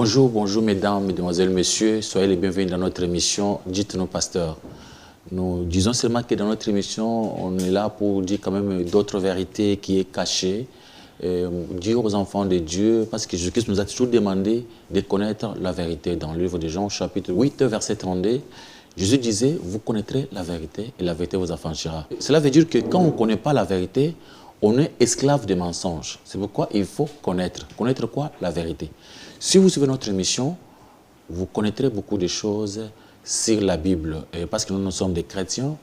Bonjour, bonjour mesdames, mesdemoiselles, messieurs. Soyez les bienvenus dans notre émission Dites-nous Pasteur. Nous disons seulement que dans notre émission, on est là pour dire quand même d'autres vérités qui est cachées. Dire aux enfants de Dieu, parce que Jésus-Christ nous a toujours demandé de connaître la vérité. Dans le livre de Jean, chapitre 8, verset 32, Jésus disait, vous connaîtrez la vérité et la vérité vous affranchira. Cela veut dire que quand on ne connaît pas la vérité, on est esclave des mensonges. C'est pourquoi il faut connaître. Connaître quoi? La vérité. Si vous suivez notre émission, vous connaîtrez beaucoup de choses sur la Bible. Et parce que nous sommes des chrétiens,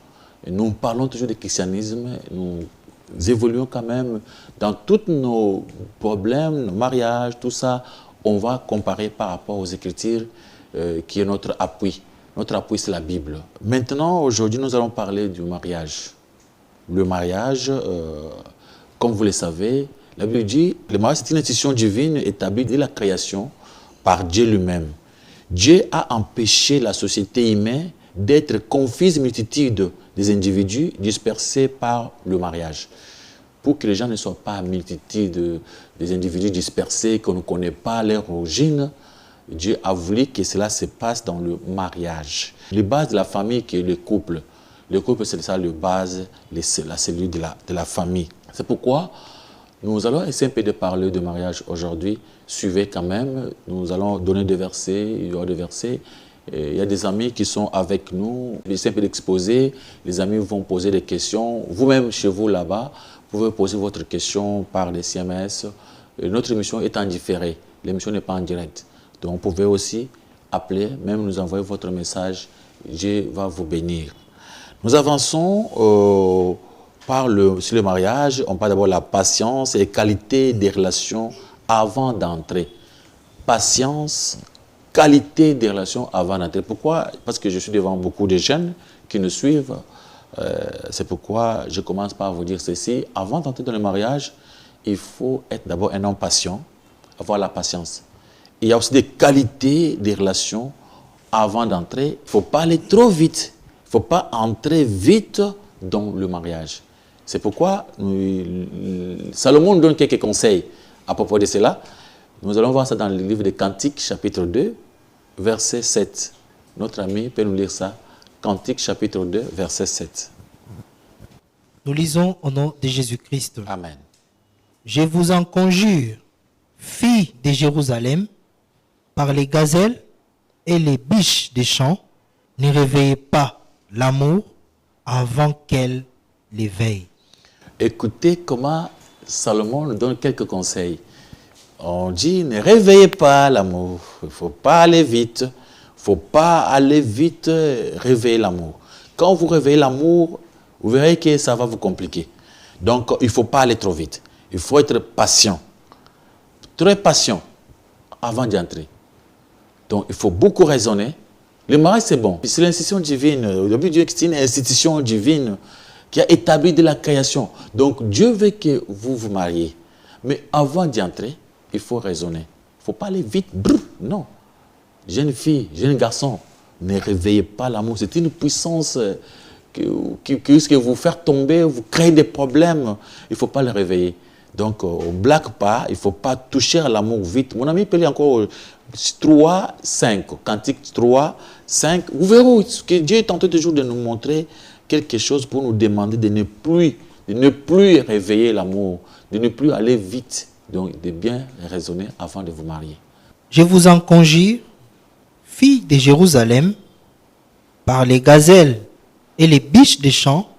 nous parlons toujours du christianisme, nous évoluons quand même dans tous nos problèmes, nos mariages, tout ça, on va comparer par rapport aux Écritures qui est notre appui. Notre appui, c'est la Bible. Maintenant, aujourd'hui, nous allons parler du mariage. Le mariage, comme vous le savez, la Bible dit, le mariage, c'est une institution divine établie dès la création par Dieu lui-même. Dieu a empêché la société humaine d'être confuse multitude des individus dispersés par le mariage. Pour que les gens ne soient pas multitude des individus dispersés, qu'on ne connaît pas leur origine, Dieu a voulu que cela se passe dans le mariage. Les bases de la famille qui est le couple. Le couple, c'est ça, le base, la cellule de la famille. C'est pourquoi nous allons essayer un peu de parler de mariage aujourd'hui. Suivez quand même, nous allons donner des versets, il y aura des versets. Il y a des amis qui sont avec nous, j'essaie un peu d'exposer, les amis vont poser des questions. Vous-même, chez vous là-bas, vous pouvez poser votre question par des SMS. Notre émission est en différé, l'émission n'est pas en direct. Donc vous pouvez aussi appeler, même nous envoyer votre message, Dieu va vous bénir. Nous avançons sur le mariage, on parle d'abord de la patience et les qualités des relations avant d'entrer. Patience, qualité des relations avant d'entrer. Pourquoi? Parce que je suis devant beaucoup de jeunes qui nous suivent. C'est pourquoi je commence par vous dire ceci. Avant d'entrer dans le mariage, il faut être d'abord un homme patient, avoir la patience. Il y a aussi des qualités des relations avant d'entrer. Il ne faut pas aller trop vite. Il ne faut pas entrer vite dans le mariage. C'est pourquoi Salomon nous donne quelques conseils à propos de cela. Nous allons voir ça dans le livre de Cantiques, chapitre 2, verset 7. Notre ami peut nous lire ça. Cantiques, chapitre 2, verset 7. Nous lisons au nom de Jésus-Christ. Amen. Je vous en conjure, filles de Jérusalem, par les gazelles et les biches des champs, ne réveillez pas l'amour avant qu'elle l'éveille. Écoutez comment Salomon nous donne quelques conseils. On dit, ne réveillez pas l'amour. Il ne faut pas aller vite. Il ne faut pas aller vite réveiller l'amour. Quand vous réveillez l'amour, vous verrez que ça va vous compliquer. Donc, il ne faut pas aller trop vite. Il faut être patient. Très patient avant d'y entrer. Donc, il faut beaucoup raisonner. Le mariage, c'est bon. C'est l'institution divine. Au début, Dieu c'est une institution divine qui a établi de la création. Donc, Dieu veut que vous vous mariez. Mais avant d'y entrer, il faut raisonner. Il ne faut pas aller vite. Brrr, non. Jeune fille, jeune garçon, ne réveillez pas l'amour. C'est une puissance qui risque de vous faire tomber, vous créer des problèmes. Il ne faut pas le réveiller. Donc, on ne blague pas. Il ne faut pas toucher à l'amour vite. Mon ami peut lire encore 3, 5. Cantique 3, 5. Vous verrez que Dieu est en train toujours de nous montrer quelque chose pour nous demander de ne plus réveiller l'amour, de ne plus aller vite, donc de bien raisonner avant de vous marier. Je vous en conjure, filles de Jérusalem, par les gazelles et les biches des champs,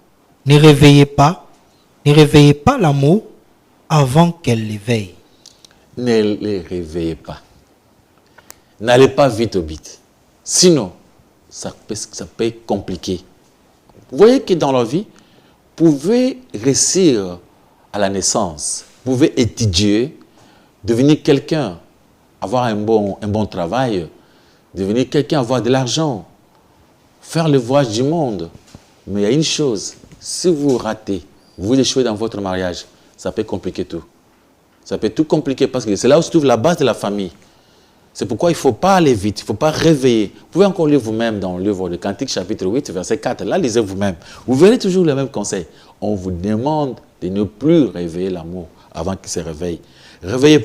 ne réveillez pas l'amour avant qu'elle l'éveille. Ne les réveillez pas. N'allez pas vite au bit. Sinon, ça peut être compliqué. Vous voyez que dans la vie, vous pouvez réussir à la naissance, vous pouvez étudier, devenir quelqu'un, avoir un bon travail, devenir quelqu'un, avoir de l'argent, faire le voyage du monde. Mais il y a une chose, si vous ratez, vous échouez dans votre mariage, ça peut compliquer tout. Ça peut tout compliquer parce que c'est là où se trouve la base de la famille. C'est pourquoi il ne faut pas aller vite, il ne faut pas réveiller. Vous pouvez encore lire vous-même dans le livre de Cantique, chapitre 8, verset 4. Là, lisez vous-même. Vous verrez toujours le même conseil. On vous demande de ne plus réveiller l'amour avant qu'il se réveille. Ne réveillez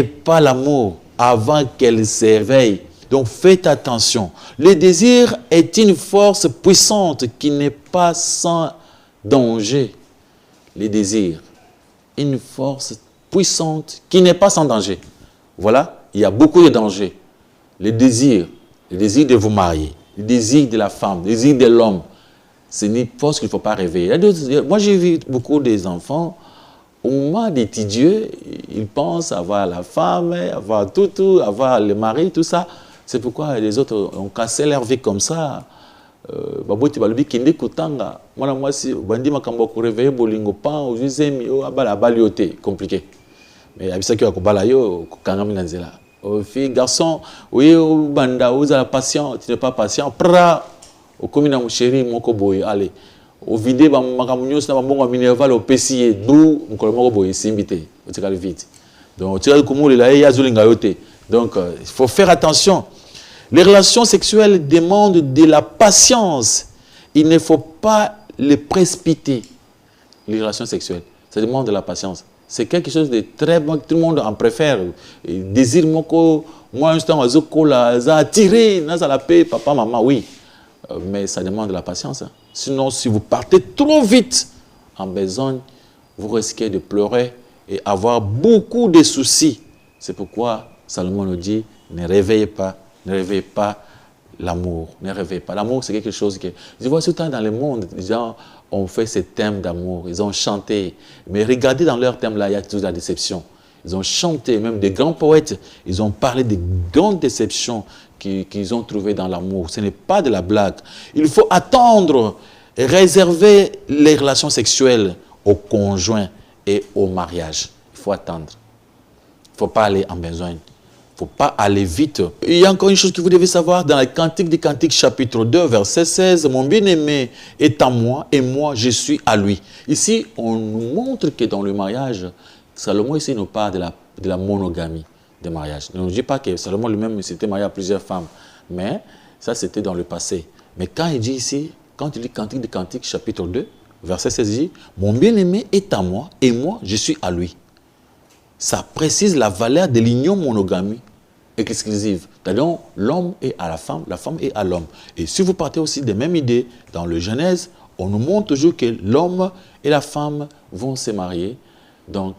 pas l'amour avant qu'elle s'éveille. Donc faites attention. Le désir est une force puissante qui n'est pas sans danger. Le désir, une force puissante qui n'est pas sans danger. Voilà, il y a beaucoup de dangers. Le désir de vous marier, le désir de la femme, le désir de l'homme, c'est une force qu'il ne faut pas réveiller. Moi, j'ai vu beaucoup des enfants, au moment d'étudier, ils pensent avoir la femme, avoir tout, avoir le mari, tout ça. C'est pourquoi les autres ont cassé leur vie comme ça. Baboti balobi kinde kutanga. Moi si bandi makambo ko réveiller bolingo pan au jusemi o abala balioté compliqué. Mais abisa ki akobala yo kangami na nzela. Au fille garçon, oui banda oza la patient, tu n'es pas patient. Pra au komina mon chéri moko boy allez. Au vide ba makambo nyos na mbongo minerval au pesier dou moko moko boy simbité. O tika le vite. Donc tu as komule la ya zulinga yote. Donc il faut faire attention. Les relations sexuelles demandent de la patience. Il ne faut pas les précipiter. Les relations sexuelles, ça demande de la patience. C'est quelque chose de très bon, tout le monde en préfère. Désir moko, moi un instant, ça attiré, ça la paix, papa, maman, oui. Mais ça demande de la patience. Sinon, si vous partez trop vite en besogne, vous risquez de pleurer et avoir beaucoup de soucis. C'est pourquoi Salomon nous dit, ne réveillez pas l'amour. Ne réveillez pas. L'amour, c'est quelque chose que... Je vois souvent dans le monde, les gens ont fait ces thèmes d'amour. Ils ont chanté. Mais regardez dans leurs thèmes-là, il y a toujours la déception. Ils ont chanté, même des grands poètes, ils ont parlé des grandes déceptions qu'ils ont trouvées dans l'amour. Ce n'est pas de la blague. Il faut attendre et réserver les relations sexuelles au conjoint et au mariage. Il faut attendre. Il ne faut pas aller en besogne. Il ne faut pas aller vite. Il y a encore une chose que vous devez savoir dans le Cantique des Cantiques, chapitre 2, verset 16. Mon bien-aimé est à moi et moi je suis à lui. Ici, on nous montre que dans le mariage, Salomon ici nous parle de la monogamie des mariages. Ne nous dit pas que Salomon lui-même s'était marié à plusieurs femmes, mais ça c'était dans le passé. Mais quand il dit ici, quand il dit Cantique des Cantiques, chapitre 2, verset 16, il dit mon bien-aimé est à moi et moi je suis à lui. Ça précise la valeur de l'union monogamie exclusive. C'est-à-dire, l'homme est à la femme est à l'homme. Et si vous partez aussi des mêmes idées, dans le Genèse, on nous montre toujours que l'homme et la femme vont se marier. Donc,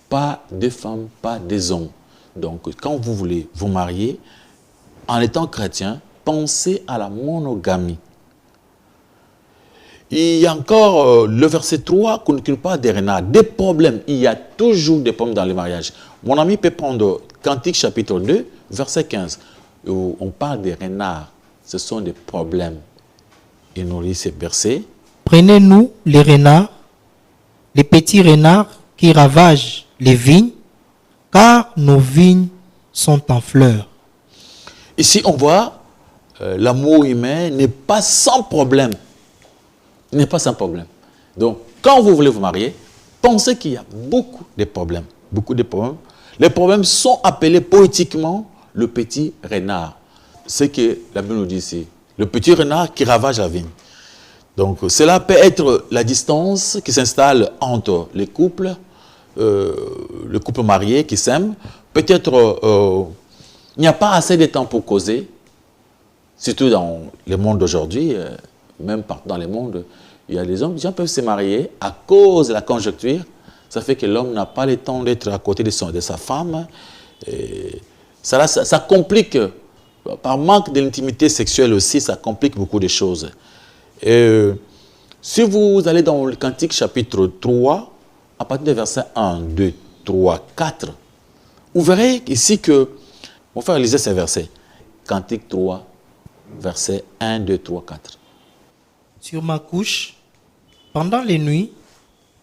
pas de femmes, pas des hommes. Donc, quand vous voulez vous marier, en étant chrétien, pensez à la monogamie. Il y a encore le verset 3 qui nous parle des renards, des problèmes. Il y a toujours des problèmes dans le mariage. Mon ami peut prendre Cantique chapitre 2, verset 15, où on parle des renards. Ce sont des problèmes. Il nous lit ces versets. Prenez-nous les renards, les petits renards qui ravagent les vignes, car nos vignes sont en fleurs. Ici, on voit l'amour humain n'est pas sans problème. Il n'est pas sans problème. Donc, quand vous voulez vous marier, pensez qu'il y a beaucoup de problèmes. Beaucoup de problèmes. Les problèmes sont appelés poétiquement le petit renard. C'est ce que la Bible nous dit ici. Le petit renard qui ravage la vigne. Donc, cela peut être la distance qui s'installe entre les couples, le couple marié qui s'aime. Peut-être il n'y a pas assez de temps pour causer, surtout dans le monde d'aujourd'hui. Même partout dans le monde, il y a des hommes, les gens peuvent se marier à cause de la conjoncture. Ça fait que l'homme n'a pas le temps d'être à côté de sa femme. Et ça complique, par manque de l'intimité sexuelle aussi, ça complique beaucoup de choses. Et, si vous allez dans le Cantique chapitre 3, à partir des versets 1, 2, 3, 4, vous verrez ici que, on va faire lire ces versets. Cantique 3, versets 1, 2, 3, 4. Sur ma couche, pendant les nuits,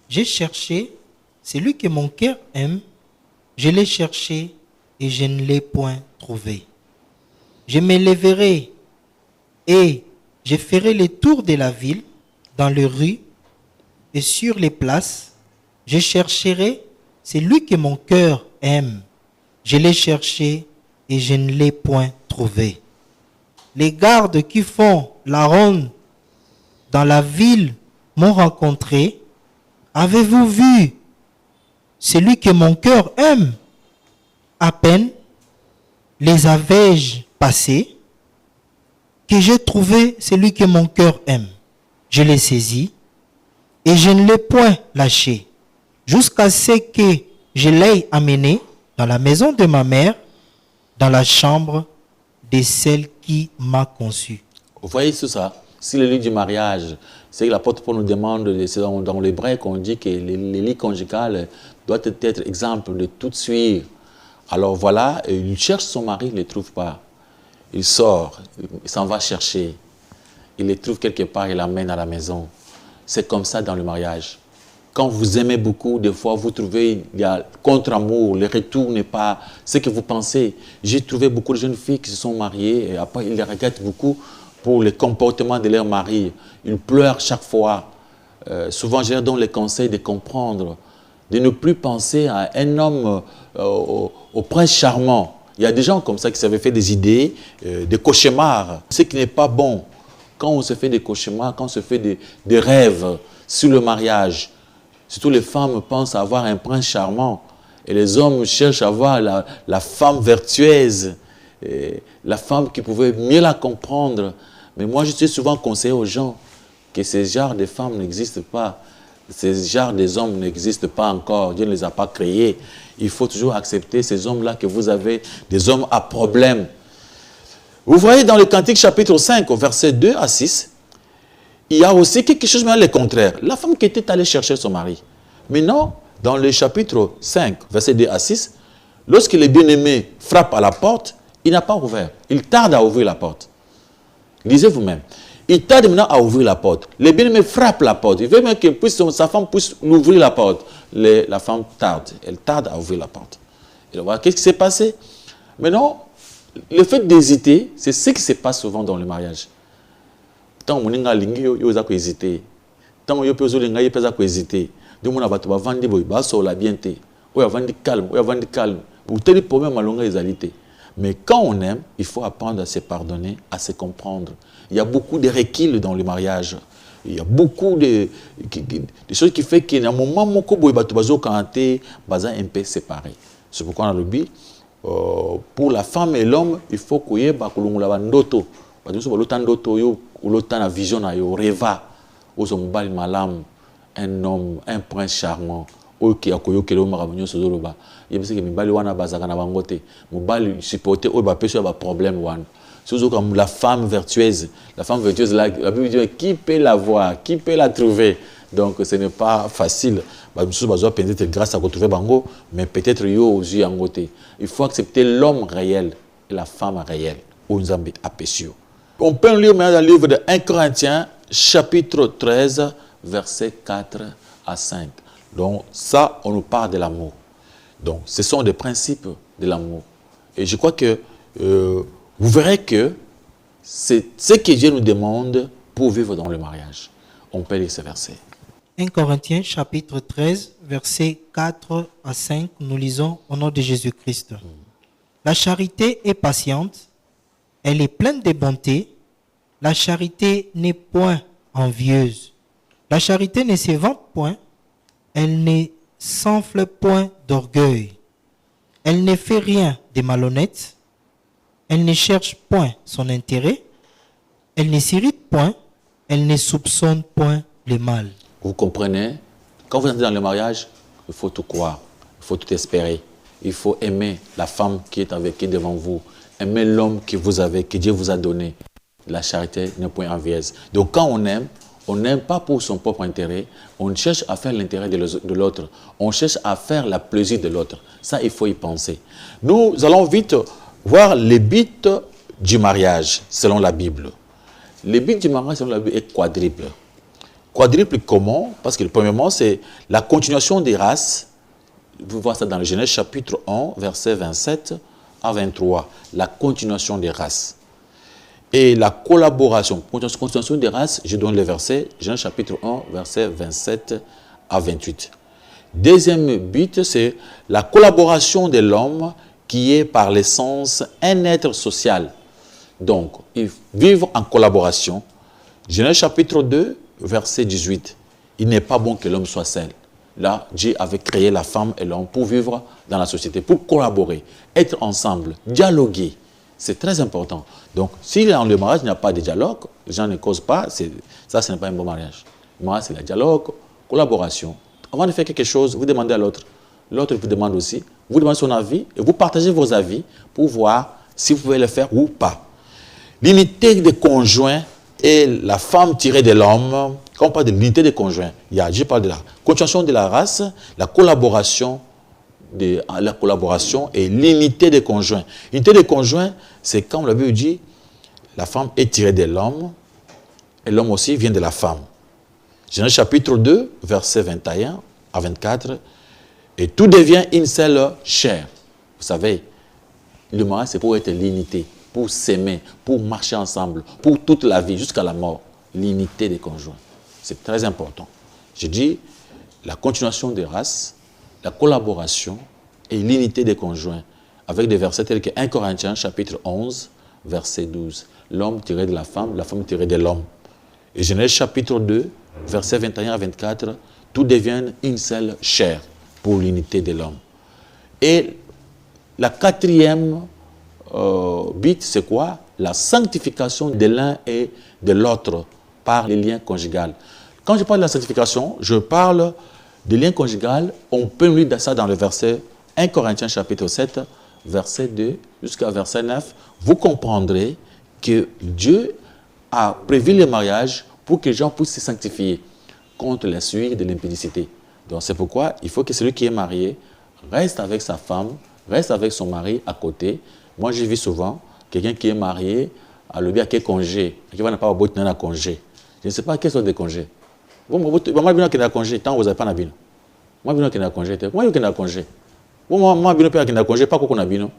j'ai cherché celui que mon cœur aime. Je l'ai cherché et je ne l'ai point trouvé. Je me lèverai et je ferai le tour de la ville, dans les rues et sur les places. Je chercherai celui que mon cœur aime. Je l'ai cherché et je ne l'ai point trouvé. Les gardes qui font la ronde dans la ville m'ont rencontré. Avez-vous vu celui que mon cœur aime? À peine les avais-je passés, que j'ai trouvé celui que mon cœur aime. Je l'ai saisi et je ne l'ai point lâché, jusqu'à ce que je l'aie amené dans la maison de ma mère, dans la chambre de celle qui m'a conçu. Vous voyez tout ça? Si le lit du mariage, c'est que l'apôtre Paul nous demande, c'est dans l'hébreu qu'on dit que le lit conjugal doit être exemple de tout suivre. Alors voilà, il cherche son mari, il ne le trouve pas. Il sort, il s'en va chercher. Il le trouve quelque part, il l'amène à la maison. C'est comme ça dans le mariage. Quand vous aimez beaucoup, des fois, vous trouvez, il y a contre-amour, le retour n'est pas ce que vous pensez. J'ai trouvé beaucoup de jeunes filles qui se sont mariées et après, ils les regrettent beaucoup pour le comportement de leur mari. Ils pleurent chaque fois. Souvent, je leur donne le conseil de comprendre, de ne plus penser à un homme au prince charmant. Il y a des gens comme ça qui s'avaient fait des idées, des cauchemars. Ce qui n'est pas bon, quand on se fait des cauchemars, quand on se fait des rêves sur le mariage, surtout les femmes pensent avoir un prince charmant et les hommes cherchent à avoir la femme vertueuse, la femme qui pouvait mieux la comprendre. Mais moi, je suis souvent conseillé aux gens que ces genres de femmes n'existent pas. Ces genres des hommes n'existent pas encore. Dieu ne les a pas créés. Il faut toujours accepter ces hommes-là que vous avez, des hommes à problème. Vous voyez dans le Cantique chapitre 5, au verset 2 à 6, il y a aussi quelque chose, mais le contraire. La femme qui était allée chercher son mari. Maintenant, dans le chapitre 5, verset 2 à 6, lorsque le bien-aimé frappe à la porte, il n'a pas ouvert. Il tarde à ouvrir la porte. Lisez vous-même. Il tarde maintenant à ouvrir la porte. Le bien-aimé frappe la porte. Il veut même que sa femme puisse ouvrir la porte. La femme tarde. Elle tarde à ouvrir la porte. Et voilà, qu'est-ce qui s'est passé? Maintenant, le fait d'hésiter, c'est ce qui se passe souvent dans le mariage. Tant que vous avez hésité, tant que vous avez hésité, donc vous avez vendu, vous avez bien, vous avez calme, vous avez calme. Vous avez des problèmes à longueur hésité. Mais quand on aime, il faut apprendre à se pardonner, à se comprendre. Il y a beaucoup de reculs dans le mariage. Il y a beaucoup de choses qui font qu'à un moment, mon couple va un peu séparé. C'est pourquoi on a le but. Pour la femme et l'homme, il faut qu'il y ait une vision, un homme, un prince charmant. Qui a koyo kelo marabanyo sozoloba yebise ke mibali wana bazaka na bangote mobali supporter o ba peso ba problème wana sozo comme la femme vertueuse là la Bible dit qui peut la voir, qui peut la trouver. Donc ce n'est pas facile ba musu bazo peut-être grâce à retrouver bango, mais peut-être yo ozu yangote. Il faut accepter l'homme réel et la femme réelle au Nzambe apesio. On peut lire maintenant dans le livre de 1 Corinthiens chapitre 13 versets 4 à 5. Donc ça, on nous parle de l'amour. Donc ce sont des principes de l'amour. Et je crois que vous verrez que c'est ce que Dieu nous demande pour vivre dans le mariage. On peut lire ces versets. 1 Corinthiens chapitre 13, versets 4 à 5, nous lisons au nom de Jésus-Christ. La charité est patiente, elle est pleine de bonté. La charité n'est point envieuse. La charité ne se vante point. Elle ne s'enfle point d'orgueil. Elle ne fait rien de malhonnête. Elle ne cherche point son intérêt. Elle ne s'irrite point. Elle ne soupçonne point le mal. Vous comprenez? Quand vous entrez dans le mariage, il faut tout croire. Il faut tout espérer. Il faut aimer la femme qui est avec vous devant vous. Aimer l'homme que vous avez, que Dieu vous a donné. La charité n'est point envieuse. Donc quand on n'aime pas pour son propre intérêt, on cherche à faire l'intérêt de l'autre, on cherche à faire le plaisir de l'autre. Ça, il faut y penser. Nous allons vite voir les buts du mariage, selon la Bible. Les buts du mariage, selon la Bible, est quadruple. Quadruple comment? Parce que premièrement, c'est la continuation des races. Vous voyez ça dans le Genèse chapitre 1, verset 27 à 23. La continuation des races. Et la collaboration, continuation des races, je donne les versets, Genèse chapitre 1, verset 27 à 28. Deuxième but, c'est la collaboration de l'homme qui est par l'essence un être social. Donc, vivre en collaboration. Genèse chapitre 2, verset 18. Il n'est pas bon que l'homme soit seul. là, Dieu avait créé la femme et l'homme pour vivre dans la société, pour collaborer, être ensemble, dialoguer. C'est très important. Donc, si dans le mariage, il n'y a pas de dialogue, les gens ne causent pas, ça, ce n'est pas un bon mariage. Le mariage, c'est le dialogue, collaboration. Avant de faire quelque chose, vous demandez à l'autre. L'autre vous demande aussi. Vous demandez son avis et vous partagez vos avis pour voir si vous pouvez le faire ou pas. L'unité des conjoints et la femme tirée de l'homme. Quand on parle de l'unité des conjoints, je parle de la continuation de la race, la collaboration et l'unité des conjoints. L'unité des conjoints, c'est comme la Bible dit, la femme est tirée de l'homme et l'homme aussi vient de la femme. Genèse chapitre 2, versets 21 à 24. Et tout devient une seule chair. Vous savez, le mariage, c'est pour être l'unité, pour s'aimer, pour marcher ensemble, pour toute la vie, jusqu'à la mort. L'unité des conjoints. C'est très important. Je dis la continuation des races, la collaboration et l'unité des conjoints, avec des versets tels que 1 Corinthiens, chapitre 11, verset 12. L'homme tiré de la femme tirée de l'homme. Et Genèse chapitre 2, versets 21 à 24, tout devient une seule chair pour l'unité de l'homme. Et la quatrième but, c'est quoi? La sanctification de l'un et de l'autre par les liens conjugaux. Quand je parle de la sanctification, je parle des liens conjugaux. On peut lire ça dans le verset 1 Corinthiens chapitre 7, verset 2 jusqu'à verset 9. Vous comprendrez que Dieu a prévu le mariage pour que les gens puissent se sanctifier contre la suite de l'impudicité. Donc c'est pourquoi il faut que celui qui est marié reste avec sa femme, reste avec son mari à côté. Moi, j'ai vu souvent quelqu'un qui est marié, à le bien quel congé, qui va n'a pas avoir un congé. Je ne sais pas quels sont des congés. Moi, je vais un congé, tant que vous n'avez pas un congé. Moi, je vais un congé. Moi, je vais un congé. Moi, je vais un congé, pas qu'on a bien.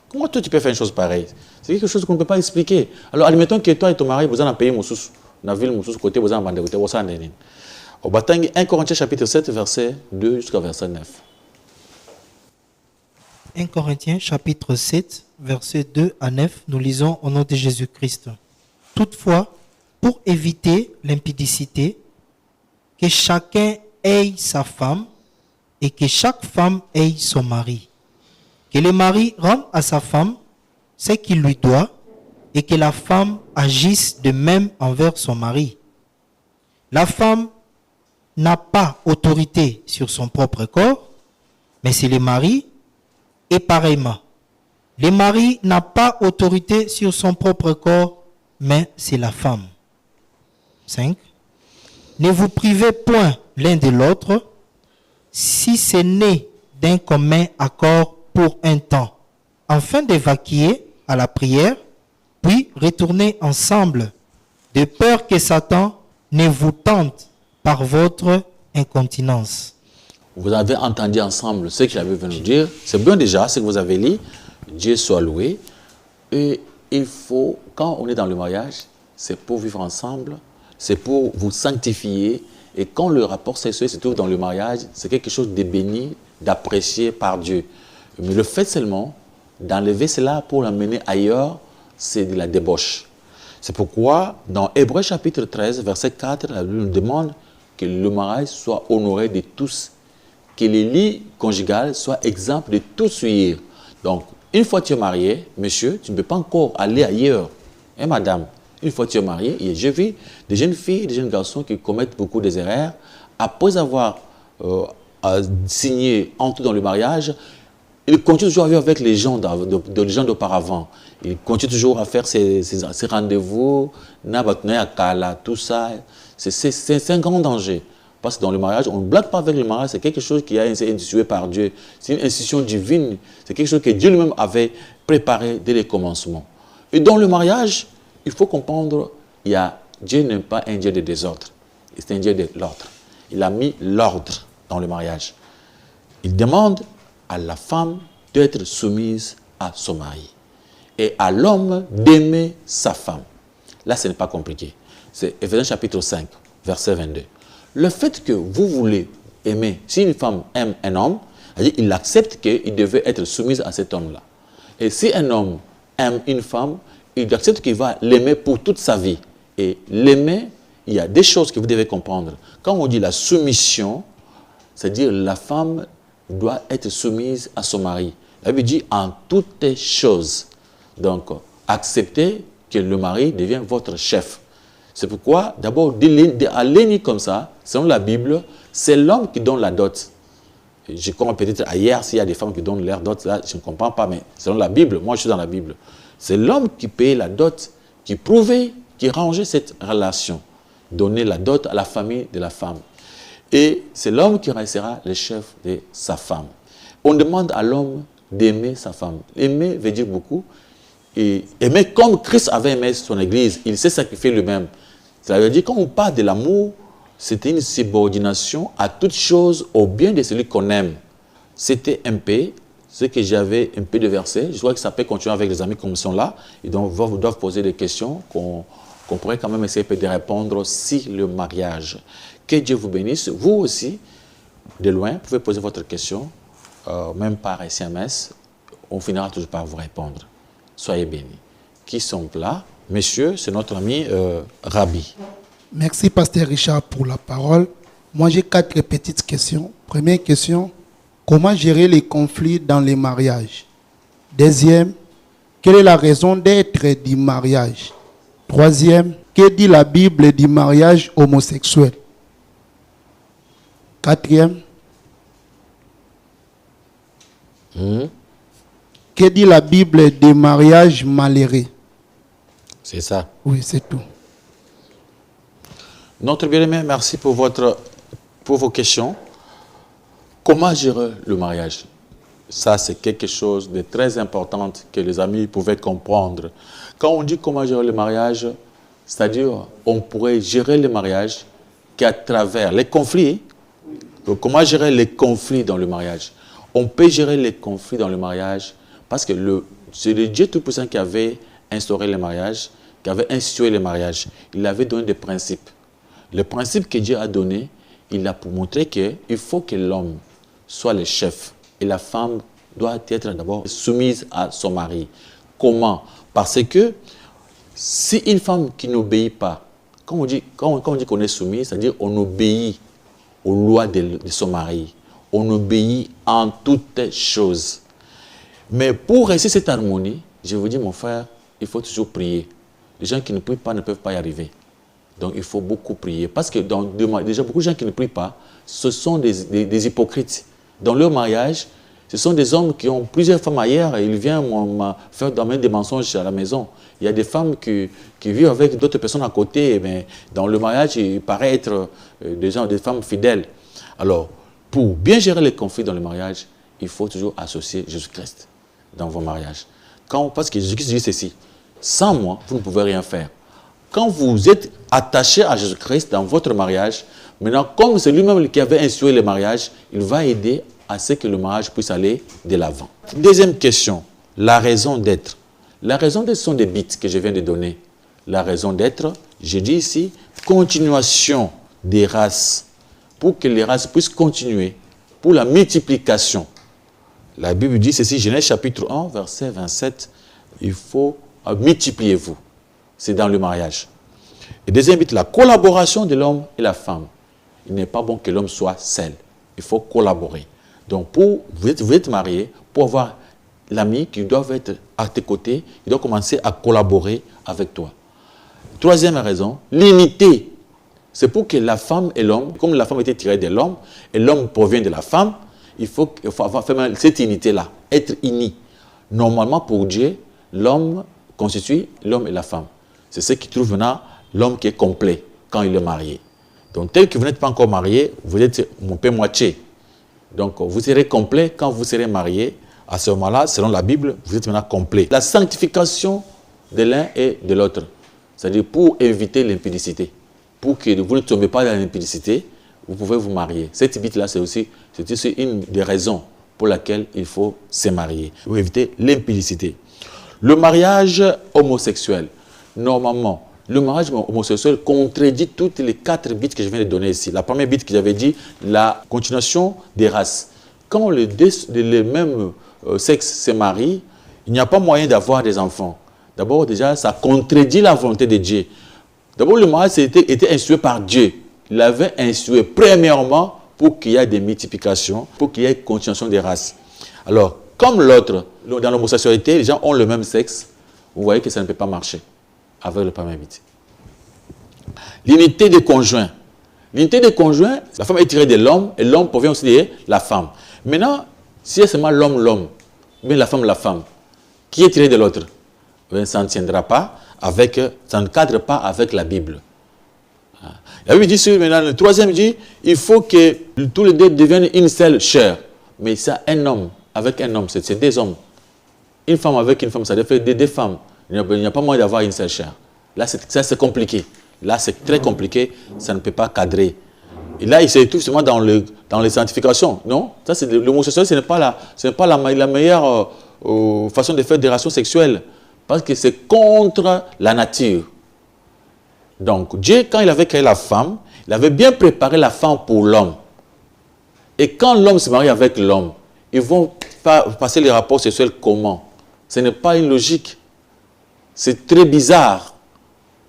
Comment toi, tu peux faire une chose pareille? C'est quelque chose qu'on ne peut pas expliquer. Alors, admettons que toi et ton mari, vous en payé mon sous, dans la ville, mon sous côté, vous en avez côté, vous en avez. Au Batangi, 1 Corinthiens chapitre 7, verset 2 jusqu'à verset 9. 1 Corinthiens chapitre 7, verset 2 à 9, nous lisons au nom de Jésus-Christ. Toutefois, pour éviter l'impudicité, que chacun ait sa femme et que chaque femme ait son mari. Que le mari rende à sa femme ce qu'il lui doit et que la femme agisse de même envers son mari. La femme n'a pas autorité sur son propre corps, mais c'est le mari, et pareillement. Le mari n'a pas autorité sur son propre corps, mais c'est la femme. 5. Ne vous privez point l'un de l'autre, si ce n'est d'un commun accord pour un temps, afin d'évacuer à la prière, puis retourner ensemble, de peur que Satan ne vous tente par votre incontinence. Vous avez entendu ensemble ce que j'avais venu dire. C'est bien déjà ce que vous avez lu. Dieu soit loué. Et il faut, quand on est dans le mariage, c'est pour vivre ensemble, c'est pour vous sanctifier. Et quand le rapport sexuel se trouve dans le mariage, c'est quelque chose de béni, d'apprécié par Dieu. Mais le fait seulement d'enlever cela pour l'amener ailleurs, c'est de la débauche. C'est pourquoi, dans Hébreux chapitre 13, verset 4, la Bible nous demande que le mariage soit honoré de tous, que les lits conjugaux soient exempts de tout souillure. Donc, une fois que tu es marié, monsieur, tu ne peux pas encore aller ailleurs. Et madame, une fois que tu es marié, j'ai vu des jeunes filles, des jeunes garçons qui commettent beaucoup d'erreurs. Après avoir signé en tout dans le mariage, ils continuent toujours à vivre avec les gens d'auparavant. Ils continuent toujours à faire ces rendez-vous, tout ça. C'est un grand danger. Parce que dans le mariage, on ne blague pas avec le mariage, c'est quelque chose qui a été institué par Dieu. C'est une institution divine, c'est quelque chose que Dieu lui-même avait préparé dès le commencement. Et dans le mariage, il faut comprendre, Dieu n'est pas un Dieu de désordre, c'est un Dieu de l'ordre. Il a mis l'ordre dans le mariage. Il demande à la femme d'être soumise à son mari et à l'homme d'aimer sa femme. Là, ce n'est pas compliqué. C'est Éphésiens chapitre 5, verset 22. Le fait que vous voulez aimer, si une femme aime un homme, il accepte qu'il devait être soumis à cet homme-là. Et si un homme aime une femme, il accepte qu'il va l'aimer pour toute sa vie. Et l'aimer, il y a des choses que vous devez comprendre. Quand on dit la soumission, c'est-à-dire la femme doit être soumise à son mari. La Bible dit en toutes choses. Donc, acceptez que le mari devienne votre chef. C'est pourquoi, d'abord, à l'ennemi comme ça, selon la Bible, c'est l'homme qui donne la dot. Je comprends peut-être ailleurs s'il y a des femmes qui donnent leur dot, là, je ne comprends pas, mais selon la Bible, moi je suis dans la Bible. C'est l'homme qui payait la dot, qui prouvait, qui rangeait cette relation. Donner la dot à la famille de la femme. Et c'est l'homme qui restera le chef de sa femme. On demande à l'homme d'aimer sa femme. Aimer veut dire beaucoup. Et aimer comme Christ avait aimé son Église, il s'est sacrifié lui-même. Ça veut dire quand on parle de l'amour, c'était une subordination à toute chose au bien de celui qu'on aime. C'était un peu ce que j'avais un peu de versets. Je crois que ça peut continuer avec les amis comme ils sont là. Ils doivent poser des questions qu'on pourrait quand même essayer de répondre si le mariage. Que Dieu vous bénisse. Vous aussi, de loin, vous pouvez poser votre question, même par SMS. On finira toujours par vous répondre. Soyez bénis. Qui sont là? Monsieur, c'est notre ami Rabbi. Merci, Pasteur Richard, pour la parole. Moi, j'ai 4 petites questions. Première question, comment gérer les conflits dans les mariages? Deuxième, quelle est la raison d'être du mariage? Troisième, que dit la Bible du mariage homosexuel? Quatrième, que dit la Bible des mariages malheureux? C'est ça. Oui, c'est tout. Notre bien-aimé, merci pour vos questions. Comment gérer le mariage? Ça, c'est quelque chose de très important que les amis pouvaient comprendre. Quand on dit comment gérer le mariage, c'est-à-dire on pourrait gérer le mariage qu'à travers les conflits. Donc, comment gérer les conflits dans le mariage? On peut gérer les conflits dans le mariage parce que c'est le Dieu Tout-Puissant qui avait instauré le mariage, qui avait institué le mariage. Il avait donné des principes. Le principe que Dieu a donné, il a pour montrer qu'il faut que l'homme soit le chef et la femme doit être d'abord soumise à son mari. Comment? Parce que si une femme qui n'obéit pas, quand on dit qu'on est soumis, c'est-à-dire on obéit aux lois de son mari, on obéit en toutes choses. Mais pour rester cette harmonie, je vous dis mon frère, il faut toujours prier. Les gens qui ne prient pas ne peuvent pas y arriver. Donc il faut beaucoup prier. Parce que déjà beaucoup de gens qui ne prient pas, ce sont des hypocrites. Dans leur mariage, ce sont des hommes qui ont plusieurs femmes ailleurs et ils viennent faire d'amener des mensonges à la maison. Il y a des femmes qui vivent avec d'autres personnes à côté, mais dans le mariage, ils paraissent être des femmes fidèles. Alors, pour bien gérer les conflits dans le mariage, il faut toujours associer Jésus-Christ dans vos mariages. Parce que Jésus-Christ dit ceci, sans moi, vous ne pouvez rien faire. Quand vous êtes attaché à Jésus-Christ dans votre mariage, maintenant, comme c'est lui-même qui avait institué le mariage, il va aider à ce que le mariage puisse aller de l'avant. Deuxième question, la raison d'être. La raison d'être sont des bits que je viens de donner. La raison d'être, j'ai dit ici, continuation des races, pour que les races puissent continuer, pour la multiplication. La Bible dit ceci, Genèse chapitre 1, verset 27, il faut multipliez-vous. C'est dans le mariage. Et deuxième but, la collaboration de l'homme et la femme. Il n'est pas bon que l'homme soit seul. Il faut collaborer. Donc, vous êtes marié, pour avoir l'ami qui doit être à tes côtés, il doit commencer à collaborer avec toi. Troisième raison, l'unité. C'est pour que la femme et l'homme, comme la femme était tirée de l'homme, et l'homme provient de la femme, il faut avoir cette unité-là, être unis. Normalement, pour Dieu, l'homme constitue l'homme et la femme. C'est ce qui trouve maintenant l'homme qui est complet quand il est marié. Donc, tel que vous n'êtes pas encore marié, vous êtes mon père moitié. Donc, vous serez complet quand vous serez marié. À ce moment-là, selon la Bible, vous êtes maintenant complet. La sanctification de l'un et de l'autre. C'est-à-dire pour éviter l'impudicité. Pour que vous ne tombez pas dans l'impudicité, vous pouvez vous marier. Cette bite-là, c'est aussi une des raisons pour laquelle il faut se marier. Pour éviter l'impudicité. Le mariage homosexuel. Normalement, le mariage homosexuel contredit toutes les 4 bits que je viens de donner ici. La première bit que j'avais dit, la continuation des races. Quand les mêmes sexes se marient, il n'y a pas moyen d'avoir des enfants. D'abord, déjà, ça contredit la volonté de Dieu. D'abord, le mariage était institué par Dieu. Il avait institué premièrement pour qu'il y ait des multiplications, pour qu'il y ait continuation des races. Alors, comme l'autre, dans l'homosexualité, les gens ont le même sexe, vous voyez que ça ne peut pas marcher avec le premier invité. L'unité des conjoints. L'unité des conjoints, la femme est tirée de l'homme et l'homme provient aussi de la femme. Maintenant, si c'est seulement l'homme, mais la femme, qui est tiré de l'autre, ça ne tiendra pas avec, ça ne cadre pas avec la Bible. La Bible dit, maintenant, le troisième dit, il faut que tous les deux deviennent une seule chair. Mais ça, un homme avec un homme, c'est des hommes. Une femme avec une femme, ça fait deux femmes. Il n'y a pas moyen d'avoir une seule chair. Là, c'est compliqué. Là, c'est très compliqué, ça ne peut pas cadrer. Et là, il se trouve seulement dans les sanctifications. Non, ça, c'est l'homosexualité, ce n'est pas la meilleure façon de faire des relations sexuelles. Parce que c'est contre la nature. Donc, Dieu, quand il avait créé la femme, il avait bien préparé la femme pour l'homme. Et quand l'homme se marie avec l'homme, ils vont passer les rapports sexuels comment? Ce n'est pas une logique. C'est très bizarre,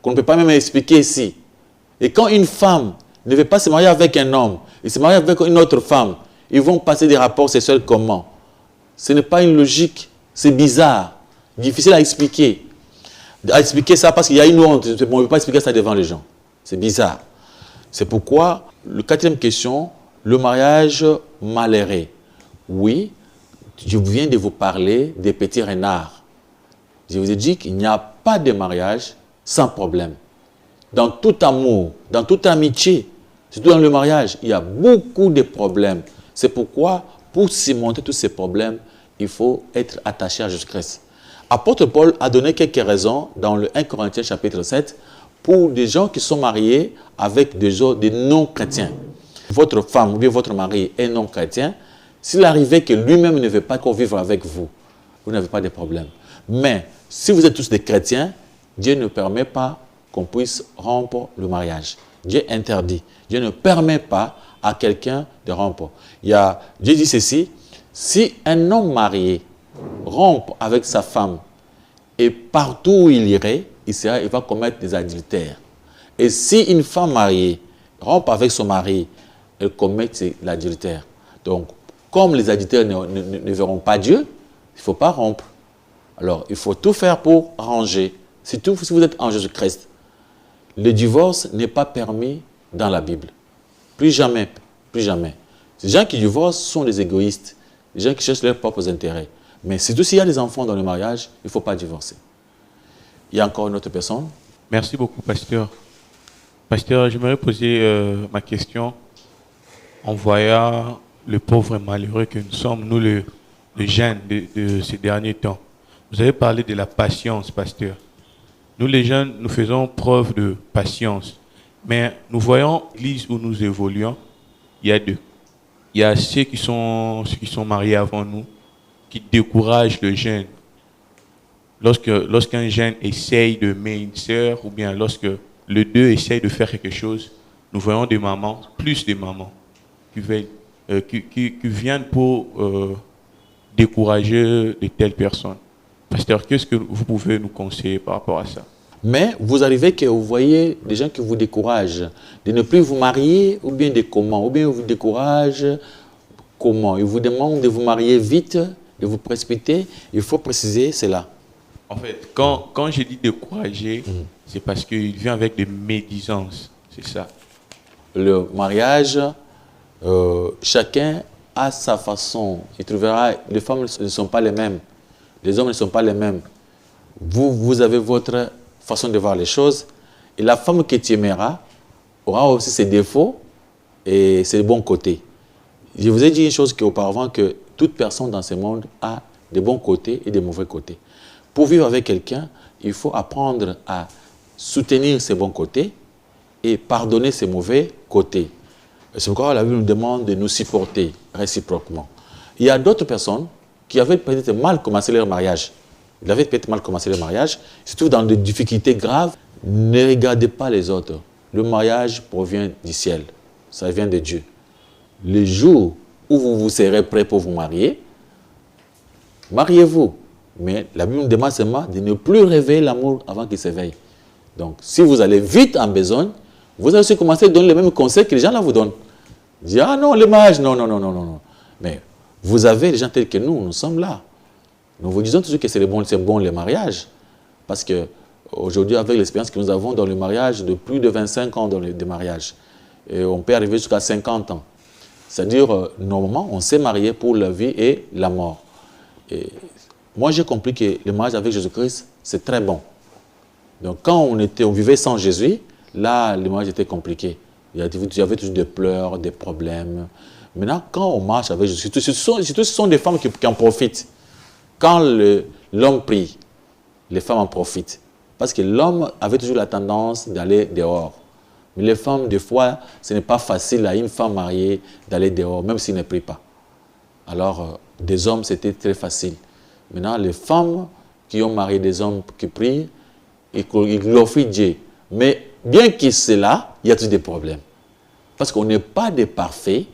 qu'on ne peut pas même expliquer ici. Et quand une femme ne veut pas se marier avec un homme, il se marie avec une autre femme, ils vont passer des rapports sexuels comment? Ce n'est pas une logique, c'est bizarre, difficile à expliquer. À expliquer ça parce qu'il y a une honte, on ne peut pas expliquer ça devant les gens. C'est bizarre. C'est pourquoi, la quatrième question, le mariage malheureux. Oui, je viens de vous parler des petits renards. Je vous ai dit qu'il n'y a pas de mariage sans problème. Dans tout amour, dans toute amitié, surtout dans le mariage, il y a beaucoup de problèmes. C'est pourquoi, pour surmonter tous ces problèmes, il faut être attaché à Jésus-Christ. Apôtre Paul a donné quelques raisons dans le 1 Corinthiens chapitre 7 pour des gens qui sont mariés avec des non-chrétiens. Votre femme ou bien votre mari est non-chrétien, s'il arrivait que lui-même ne veut pas vivre avec vous, vous n'avez pas de problème. Mais si vous êtes tous des chrétiens, Dieu ne permet pas qu'on puisse rompre le mariage. Dieu interdit. Dieu ne permet pas à quelqu'un de rompre. Dieu dit ceci, si un homme marié rompt avec sa femme et partout où il irait, il va commettre des adultères. Et si une femme mariée rompt avec son mari, elle commet l'adultère. Donc, comme les adultères ne verront pas Dieu, il ne faut pas rompre. Alors, il faut tout faire pour arranger. Surtout si vous êtes en Jésus-Christ. Le divorce n'est pas permis dans la Bible. Plus jamais, plus jamais. Ces gens qui divorcent sont des égoïstes, des gens qui cherchent leurs propres intérêts. Mais surtout s'il y a des enfants dans le mariage, il ne faut pas divorcer. Il y a encore une autre personne? Merci beaucoup, pasteur. Pasteur, j'aimerais poser ma question en voyant le pauvre et malheureux que nous sommes, nous, les jeunes de ces derniers temps. Vous avez parlé de la patience, pasteur. Nous, les jeunes, nous faisons preuve de patience. Mais nous voyons l'église où nous évoluons, il y a deux. Il y a ceux qui sont mariés avant nous, qui découragent le jeune. Lorsqu'un jeune essaye de mettre une sœur, ou bien lorsque les deux essayent de faire quelque chose, nous voyons des mamans, plus des mamans, qui viennent pour décourager de telles personnes. Pasteur, qu'est-ce que vous pouvez nous conseiller par rapport à ça? Mais vous arrivez que vous voyez des gens qui vous découragent de ne plus vous marier, ou bien de comment? Ou bien vous découragent comment? Ils vous demandent de vous marier vite, de vous précipiter. Il faut préciser cela. En fait, quand j'ai dit décourager, c'est parce qu'il vient avec des médisances. C'est ça. Le mariage, chacun a sa façon. Il trouvera, les femmes ne sont pas les mêmes. Les hommes ne sont pas les mêmes. Vous avez votre façon de voir les choses. Et la femme que tu aimeras aura aussi ses défauts et ses bons côtés. Je vous ai dit une chose auparavant, que toute personne dans ce monde a des bons côtés et des mauvais côtés. Pour vivre avec quelqu'un, il faut apprendre à soutenir ses bons côtés et pardonner ses mauvais côtés. C'est pourquoi la Bible nous demande de nous supporter réciproquement. Il y a d'autres personnes qui avaient peut-être mal commencé leur mariage. Ils avaient peut-être mal commencé leur mariage, ils se trouvent dans des difficultés graves. Ne regardez pas les autres. Le mariage provient du ciel. Ça vient de Dieu. Le jour où vous serez prêt pour vous marier, mariez-vous. Mais la Bible nous demande seulement de ne plus réveiller l'amour avant qu'il s'éveille. Donc, si vous allez vite en besogne, vous allez aussi commencer à donner les mêmes conseils que les gens là vous donnent. Il dit, ah non, le mariage, non, non, non, non, non, non. Mais vous avez des gens tels que nous sommes là. Nous vous disons toujours que c'est bon le mariage. Parce que aujourd'hui, avec l'expérience que nous avons dans le mariage, de plus de 25 ans dans le mariage, et on peut arriver jusqu'à 50 ans. C'est-à-dire, normalement, on s'est marié pour la vie et la mort. Et moi, j'ai compris que le mariage avec Jésus-Christ, c'est très bon. Donc, quand on vivait sans Jésus, là, le mariage était compliqué. Il y avait toujours des pleurs, des problèmes. Maintenant, quand on marche avec Jésus, ce sont des femmes qui en profitent. Quand l'homme prie, les femmes en profitent. Parce que l'homme avait toujours la tendance d'aller dehors. Mais les femmes, des fois, ce n'est pas facile à une femme mariée d'aller dehors, même s'il ne prie pas. Alors, des hommes, c'était très facile. Maintenant, les femmes qui ont marié des hommes qui prient, ils glorifient Dieu. Mais bien que cela, il y a toujours des problèmes. Parce qu'on n'est pas des parfaits,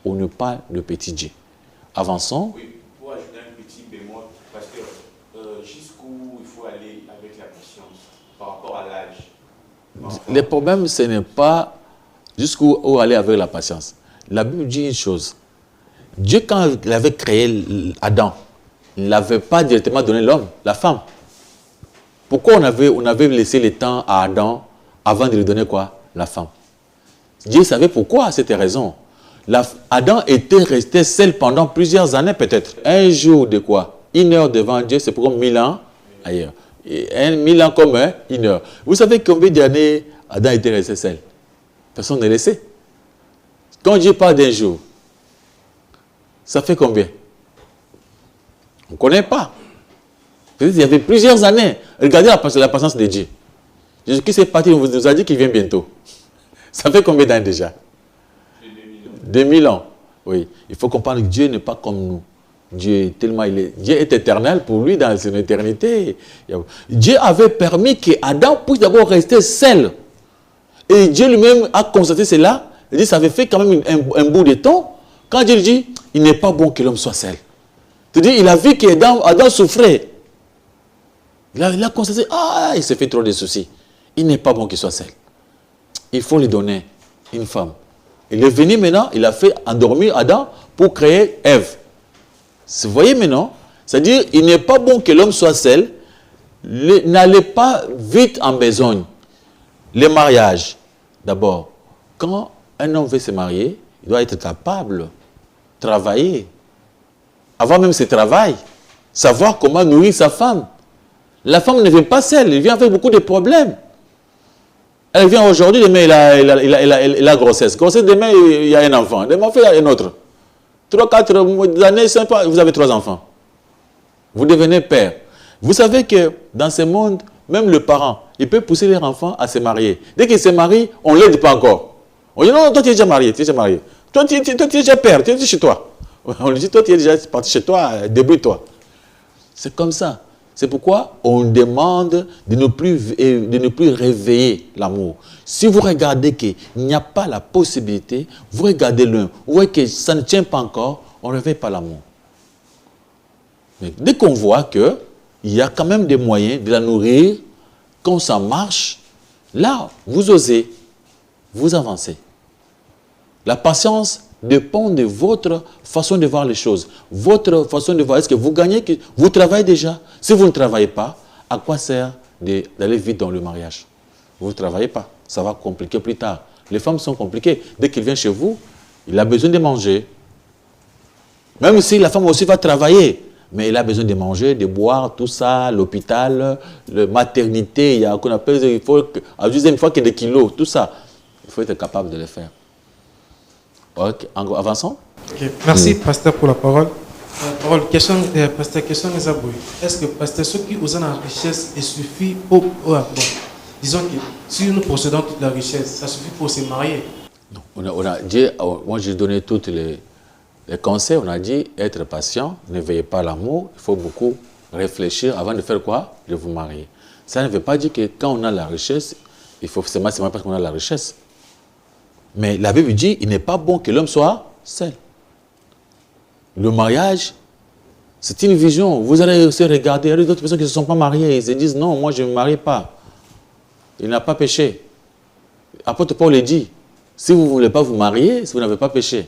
on n'est pas de petits dieux. Avançons. Oui, pour ajouter un petit bémol, parce que jusqu'où il faut aller avec la patience par rapport à l'âge. Le problème, ce n'est pas jusqu'où aller avec la patience. La Bible dit une chose. Dieu, quand il avait créé Adam, il ne l'avait pas directement donné l'homme, la femme. Pourquoi on avait laissé le temps à Adam avant de lui donner quoi? La femme. Dieu savait pourquoi, c'était raison. Adam était resté seul pendant plusieurs années peut-être. Un jour de quoi? 1 heure devant Dieu, c'est pour 1000 ans ailleurs. Et 1000 ans comme 1 heure. Vous savez combien d'années Adam était resté seul? Personne ne le sait. Quand Dieu parle d'un jour, ça fait combien? On ne connaît pas. Peut-être il y avait plusieurs années. Regardez la patience de Dieu. Jésus-Christ est parti, on vous a dit qu'il vient bientôt. Ça fait combien d'années déjà? 2000 ans. Oui. Il faut comprendre que Dieu n'est pas comme nous. Dieu est éternel pour lui dans son éternité. Dieu avait permis qu'Adam puisse d'abord rester seul. Et Dieu lui-même a constaté cela. Il dit, ça avait fait quand même un bout de temps. Quand Dieu lui dit, il n'est pas bon que l'homme soit seul. C'est-à-dire, il a vu qu'Adam souffrait. Il a constaté, il s'est fait trop de soucis. Il n'est pas bon qu'il soit seul. Il faut lui donner une femme. Il est venu maintenant, il a fait endormir Adam pour créer Ève. Vous voyez maintenant? C'est-à-dire, il n'est pas bon que l'homme soit seul. N'allez pas vite en besogne. Le mariage, d'abord, quand un homme veut se marier, il doit être capable de travailler. Avant même ce travail, savoir comment nourrir sa femme. La femme ne vient pas seule, elle vient avec beaucoup de problèmes. Elle vient aujourd'hui, demain il a grossesse. Grossesse, demain il y a un enfant. Demain il y a un autre. 3-4 années, 5 ans, vous avez 3 enfants. Vous devenez père. Vous savez que dans ce monde, même le parent, il peut pousser leur enfant à se marier. Dès qu'il se marie, on ne l'aide pas encore. On dit non, toi tu es déjà marié, tu es déjà marié. Toi tu es déjà père, tu es déjà chez toi. On lui dit, toi tu es déjà parti chez toi, débrouille-toi. C'est comme ça. C'est pourquoi on demande de ne plus réveiller l'amour. Si vous regardez qu'il n'y a pas la possibilité, vous regardez l'un, vous voyez que ça ne tient pas encore, on ne réveille pas l'amour. Mais dès qu'on voit qu'il y a quand même des moyens de la nourrir, quand ça marche, là, vous osez, vous avancez. La patience dépend de votre façon de voir les choses. Votre façon de voir, est-ce que vous gagnez, vous travaillez déjà? Si vous ne travaillez pas, à quoi sert d'aller vite dans le mariage? Vous ne travaillez pas, ça va compliquer plus tard. Les femmes sont compliquées. Dès qu'il vient chez vous, il a besoin de manger. Même si la femme aussi va travailler, mais elle a besoin de manger, de boire, tout ça, l'hôpital, la maternité, il y a qu'on appelle, il faut, à la deuxième fois qu'il y a des kilos, tout ça. Il faut être capable de le faire. Ok, avançons. Okay. Merci, pasteur, pour la parole. Question, pasteur, question de Zaboué. Est-ce que, pasteur, ceux qui ont la richesse, il suffit pour. Bon, disons que si nous possédons toute la richesse, ça suffit pour se marier? Non, on a dit, moi j'ai donné tous les conseils, on a dit être patient, ne veillez pas l'amour, il faut beaucoup réfléchir avant de faire quoi? De vous marier. Ça ne veut pas dire que quand on a la richesse, il faut seulement parce qu'on a la richesse. Mais la Bible dit, il n'est pas bon que l'homme soit seul. Le mariage, c'est une vision. Vous allez aussi regarder, il y a d'autres personnes qui ne se sont pas mariées. Ils se disent, non, moi je ne me marie pas. Il n'a pas péché. Apôtre Paul le dit. Si vous ne voulez pas vous marier, si vous n'avez pas péché.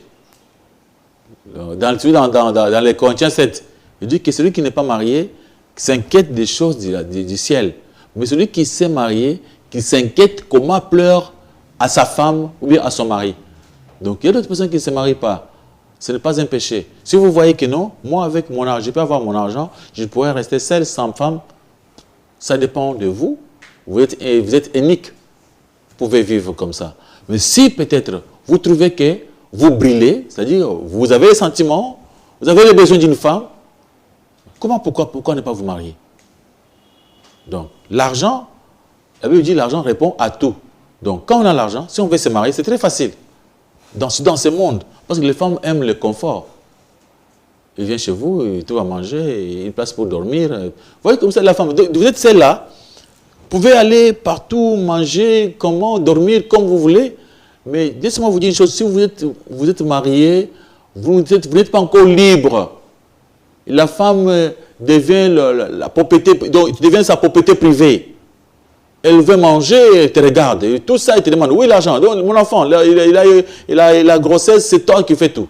Dans les Corinthiens 7, il dit que celui qui n'est pas marié s'inquiète des choses du ciel. Mais celui qui s'est marié, qui s'inquiète comment pleure à sa femme ou bien à son mari. Donc il y a d'autres personnes qui ne se marient pas. Ce n'est pas un péché. Si vous voyez que non, moi avec mon argent, je peux avoir mon argent, je pourrais rester seul, sans femme. Ça dépend de vous. Vous êtes unique. Vous pouvez vivre comme ça. Mais si peut-être vous trouvez que vous brûlez, c'est-à-dire vous avez les sentiments, vous avez les besoins d'une femme, pourquoi ne pas vous marier? Donc l'argent, la Bible dit l'argent répond à tout. Donc quand on a l'argent, si on veut se marier, c'est très facile. Dans ce monde, parce que les femmes aiment le confort. Il vient chez vous, il trouve à manger, une place pour dormir. Vous voyez comme ça la femme. Vous êtes celle-là, vous pouvez aller partout, manger, dormir comme vous voulez. Mais laissez-moi vous dire une chose, si vous êtes marié, vous n'êtes pas encore libre. La femme devient la propriété, donc devient sa propriété privée. Elle veut manger, elle te regarde. Et tout ça, elle te demande, où est l'argent? Mon enfant, il a la grossesse, c'est toi qui fais tout.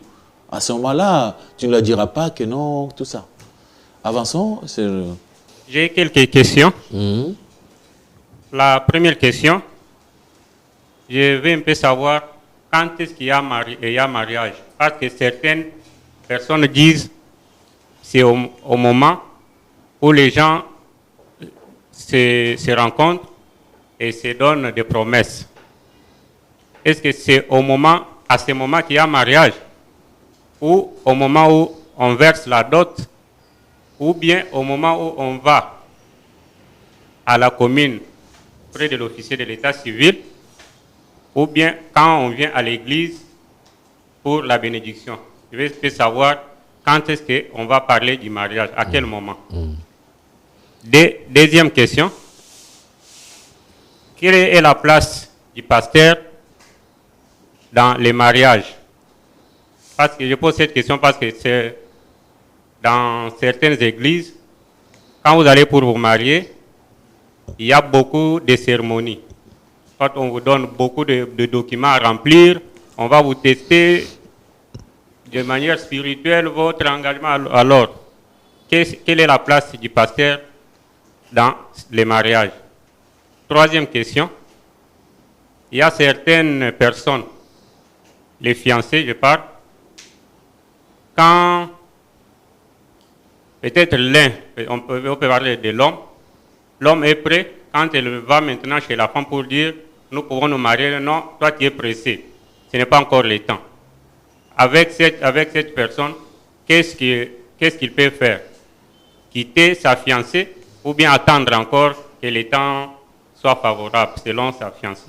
À ce moment-là, tu ne leur diras pas que non, tout ça. Avançons. J'ai quelques questions. La première question, je veux un peu savoir quand est-ce qu'il y a mariage. Parce que certaines personnes disent c'est au moment où les gens se rencontrent et se donnent des promesses. Est-ce que c'est à ce moment qu'il y a mariage, ou au moment où on verse la dot, ou bien au moment où on va à la commune près de l'officier de l'état civil, ou bien quand on vient à l'église pour la bénédiction? Je veux savoir quand est-ce qu'on va parler du mariage, à quel moment. Deuxième question. Quelle est la place du pasteur dans les mariages? Parce que je pose cette question parce que c'est dans certaines églises, quand vous allez pour vous marier, il y a beaucoup de cérémonies. Quand on vous donne beaucoup de documents à remplir, on va vous tester de manière spirituelle votre engagement. Alors, quelle est la place du pasteur dans les mariages? Troisième question. Il y a certaines personnes, les fiancés, je parle, quand peut-être on peut parler de l'homme est prêt, quand il va maintenant chez la femme pour dire nous pouvons nous marier, non, toi tu es pressé, ce n'est pas encore le temps. Avec cette personne, qu'est-ce qu'il peut faire? Quitter sa fiancée ou bien attendre encore que le temps soit favorable selon sa fiancée?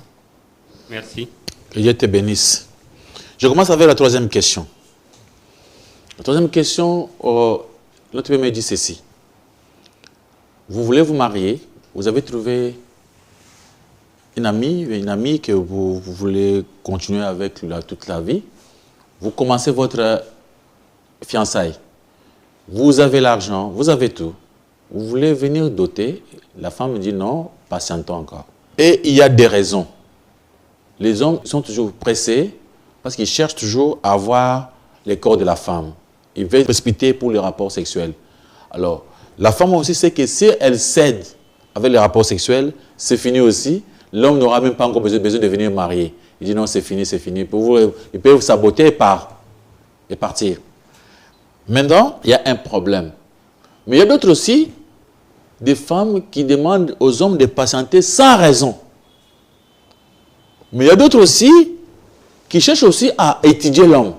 Merci. Que Dieu te bénisse. Je commence avec la troisième question. La troisième question, l'autre me dit ceci. Vous voulez vous marier, vous avez trouvé une amie que vous voulez continuer avec toute la vie. Vous commencez votre fiançailles. Vous avez l'argent, vous avez tout. Vous voulez venir doter. La femme dit non, patientons encore. Et il y a des raisons. Les hommes sont toujours pressés parce qu'ils cherchent toujours à avoir les corps de la femme. Ils veulent précipiter pour les rapports sexuels. Alors, la femme aussi sait que si elle cède avec les rapports sexuels, c'est fini aussi. L'homme n'aura même pas encore besoin de venir marier. Il dit non, c'est fini, c'est fini. Il peut vous saboter et partir. Maintenant, il y a un problème. Mais il y a d'autres aussi, des femmes qui demandent aux hommes de patienter sans raison. Mais il y a d'autres aussi qui cherchent aussi à étudier l'homme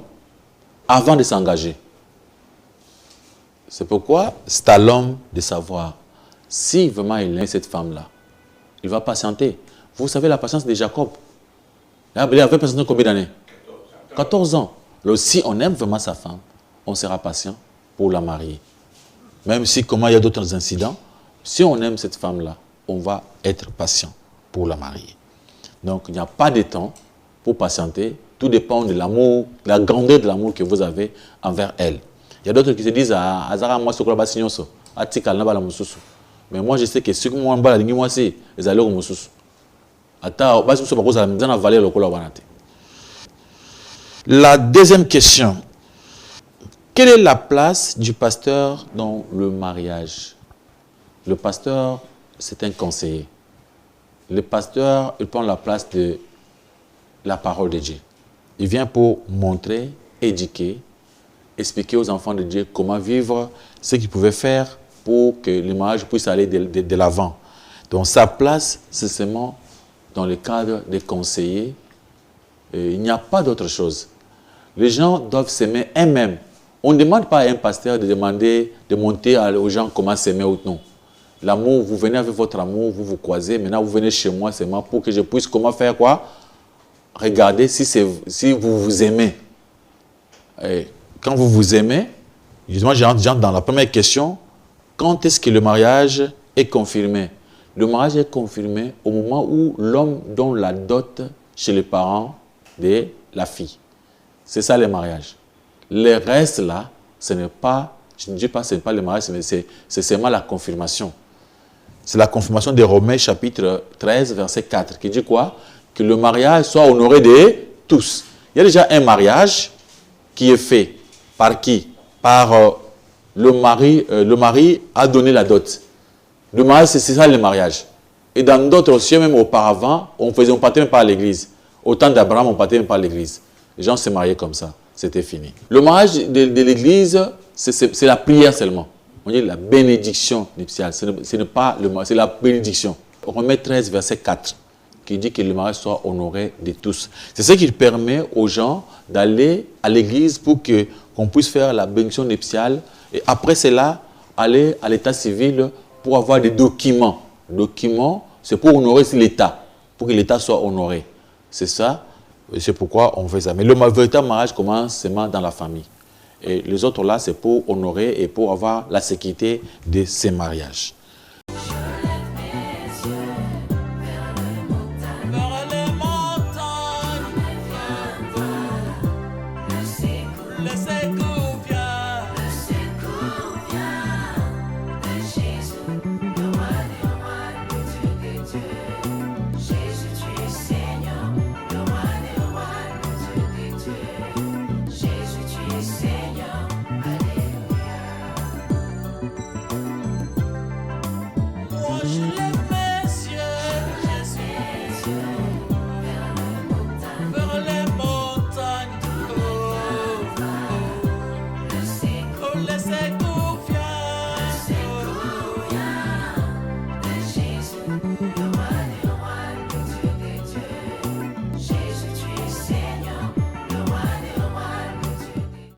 avant de s'engager. C'est pourquoi c'est à l'homme de savoir si vraiment il aime cette femme-là. Il va patienter. Vous savez la patience de Jacob. Il avait patienté combien d'années? 14 ans. Alors si on aime vraiment sa femme, on sera patient pour la marier. Même si, comment il y a d'autres incidents, si on aime cette femme-là, on va être patient pour la marier. Donc, il n'y a pas de temps pour patienter. Tout dépend de l'amour, de la grandeur de l'amour que vous avez envers elle. Il y a d'autres qui se disent, mais moi, je sais que ce que moi, je sais, les allures, La deuxième question. Quelle est la place du pasteur dans le mariage? Le pasteur, c'est un conseiller. Le pasteur, il prend la place de la parole de Dieu. Il vient pour montrer, éduquer, expliquer aux enfants de Dieu comment vivre, ce qu'ils pouvaient faire pour que le mariage puisse aller de l'avant. Donc sa place, c'est seulement dans le cadre des conseillers. Il n'y a pas d'autre chose. Les gens doivent s'aimer eux-mêmes. On ne demande pas à un pasteur de monter aux gens comment s'aimer ou non. L'amour, vous venez avec votre amour, vous vous croisez. Maintenant, vous venez chez moi seulement pour que je puisse comment faire quoi? Regardez si vous vous aimez. Et quand vous vous aimez, justement, j'entre dans la première question. Quand est-ce que le mariage est confirmé? Le mariage est confirmé au moment où l'homme donne la dot chez les parents de la fille. C'est ça le mariage. Le reste là, ce n'est pas, je ne dis pas que ce n'est pas le mariage, mais c'est seulement la confirmation. C'est la confirmation de Romains chapitre 13, verset 4, qui dit quoi? Que le mariage soit honoré de tous. Il y a déjà un mariage qui est fait. Par qui? Par le mari a donné la dot. Le mariage, c'est ça le mariage. Et dans d'autres cieux, même auparavant, on partait même pas à l'église. Au temps d'Abraham, on partait même pas à l'église. Les gens se mariaient comme ça. C'était fini. Le mariage de l'église, c'est la prière seulement. On dit la bénédiction nuptiale. Ce n'est pas le mariage, c'est la bénédiction. Romains 13, verset 4, qui dit que le mariage soit honoré de tous. C'est ce qui permet aux gens d'aller à l'église pour qu'on puisse faire la bénédiction nuptiale. Et après cela, aller à l'état civil pour avoir des documents. Documents, c'est pour honorer l'État, pour que l'État soit honoré. C'est ça, c'est pourquoi on fait ça. Mais le véritable mariage commence seulement dans la famille. Et les autres là, c'est pour honorer et pour avoir la sécurité de ces mariages.